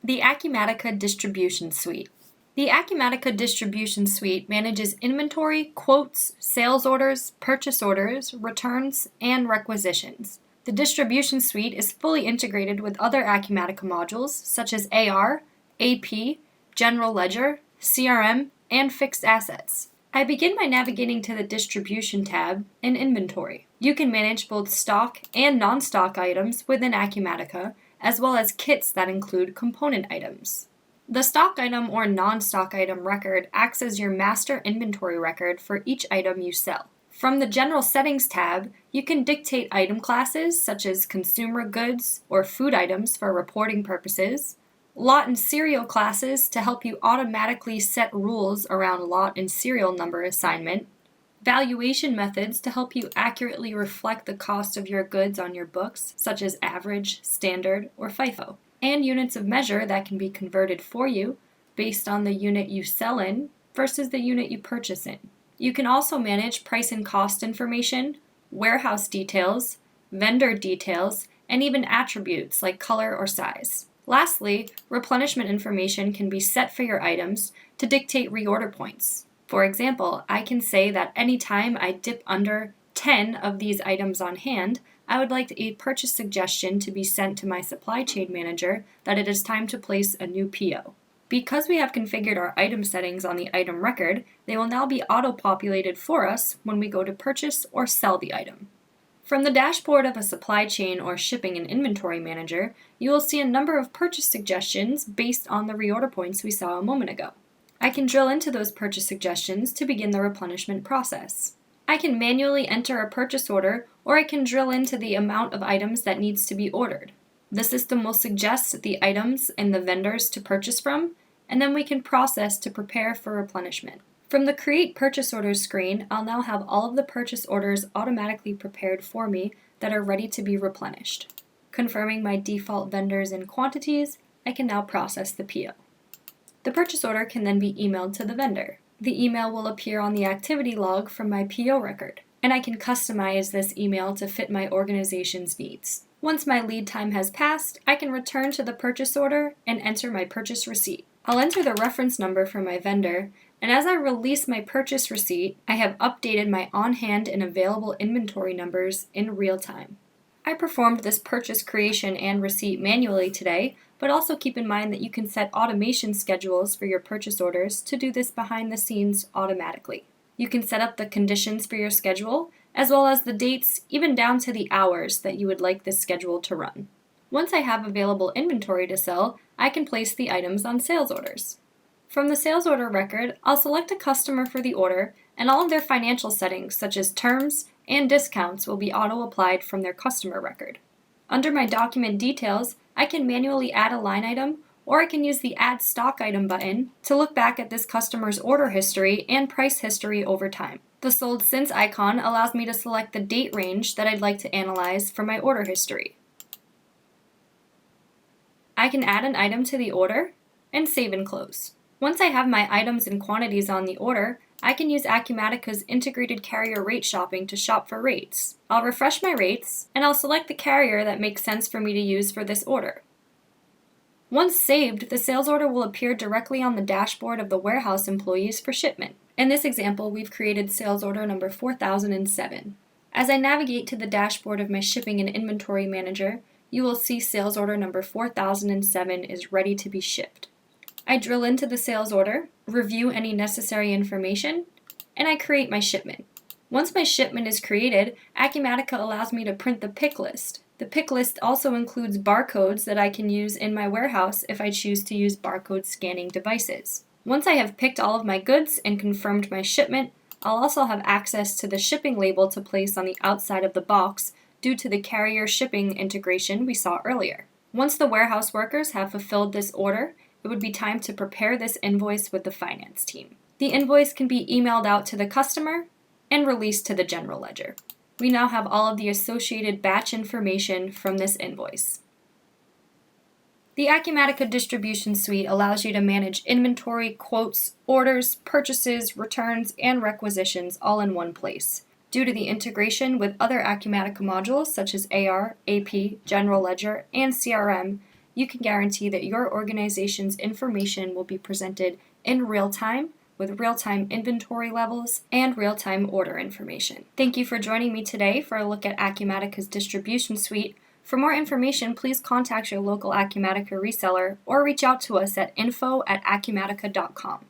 The Acumatica Distribution Suite. The Acumatica Distribution Suite manages inventory, quotes, sales orders, purchase orders, returns, and requisitions. The Distribution Suite is fully integrated with other Acumatica modules such as AR, AP, General Ledger, CRM, and Fixed Assets. I begin by navigating to the Distribution tab in Inventory. You can manage both stock and non-stock items within Acumatica, as well as kits that include component items. The stock item or non-stock item record acts as your master inventory record for each item you sell. From the General Settings tab, you can dictate item classes such as consumer goods or food items for reporting purposes, lot and serial classes to help you automatically set rules around lot and serial number assignment, valuation methods to help you accurately reflect the cost of your goods on your books, such as average, standard, or FIFO, and units of measure that can be converted for you based on the unit you sell in versus the unit you purchase in. You can also manage price and cost information, warehouse details, vendor details, and even attributes like color or size. Lastly, replenishment information can be set for your items to dictate reorder points. For example, I can say that anytime I dip under 10 of these items on hand, I would like a purchase suggestion to be sent to my supply chain manager that it is time to place a new PO. Because we have configured our item settings on the item record, they will now be auto-populated for us when we go to purchase or sell the item. From the dashboard of a supply chain or shipping and inventory manager, you will see a number of purchase suggestions based on the reorder points we saw a moment ago. I can drill into those purchase suggestions to begin the replenishment process. I can manually enter a purchase order, or I can drill into the amount of items that needs to be ordered. The system will suggest the items and the vendors to purchase from, and then we can process to prepare for replenishment. From the Create Purchase Orders screen, I'll now have all of the purchase orders automatically prepared for me that are ready to be replenished. Confirming my default vendors and quantities, I can now process the PO. The purchase order can then be emailed to the vendor. The email will appear on the activity log from my PO record, and I can customize this email to fit my organization's needs. Once my lead time has passed, I can return to the purchase order and enter my purchase receipt. I'll enter the reference number for my vendor, and as I release my purchase receipt, I have updated my on-hand and available inventory numbers in real time. I performed this purchase creation and receipt manually today, but also keep in mind that you can set automation schedules for your purchase orders to do this behind the scenes automatically. You can set up the conditions for your schedule, as well as the dates, even down to the hours that you would like this schedule to run. Once I have available inventory to sell, I can place the items on sales orders. From the sales order record, I'll select a customer for the order, and all of their financial settings, such as terms and discounts, will be auto-applied from their customer record. Under my document details, I can manually add a line item, or I can use the Add Stock Item button to look back at this customer's order history and price history over time. The Sold Since icon allows me to select the date range that I'd like to analyze for my order history. I can add an item to the order and save and close. Once I have my items and quantities on the order, I can use Acumatica's integrated carrier rate shopping to shop for rates. I'll refresh my rates, and I'll select the carrier that makes sense for me to use for this order. Once saved, the sales order will appear directly on the dashboard of the warehouse employees for shipment. In this example, we've created sales order number 4007. As I navigate to the dashboard of my shipping and inventory manager, you will see sales order number 4007 is ready to be shipped. I drill into the sales order, review any necessary information, and I create my shipment. Once my shipment is created, Acumatica allows me to print the pick list. The pick list also includes barcodes that I can use in my warehouse if I choose to use barcode scanning devices. Once I have picked all of my goods and confirmed my shipment, I'll also have access to the shipping label to place on the outside of the box due to the carrier shipping integration we saw earlier. Once the warehouse workers have fulfilled this order, it would be time to prepare this invoice with the finance team. The invoice can be emailed out to the customer and released to the general ledger. We now have all of the associated batch information from this invoice. The Acumatica Distribution Suite allows you to manage inventory, quotes, orders, purchases, returns, and requisitions all in one place. Due to the integration with other Acumatica modules such as AR, AP, General Ledger, and CRM, you can guarantee that your organization's information will be presented in real time with real-time inventory levels and real-time order information. Thank you for joining me today for a look at Acumatica's distribution suite. For more information, please contact your local Acumatica reseller or reach out to us at info@acumatica.com.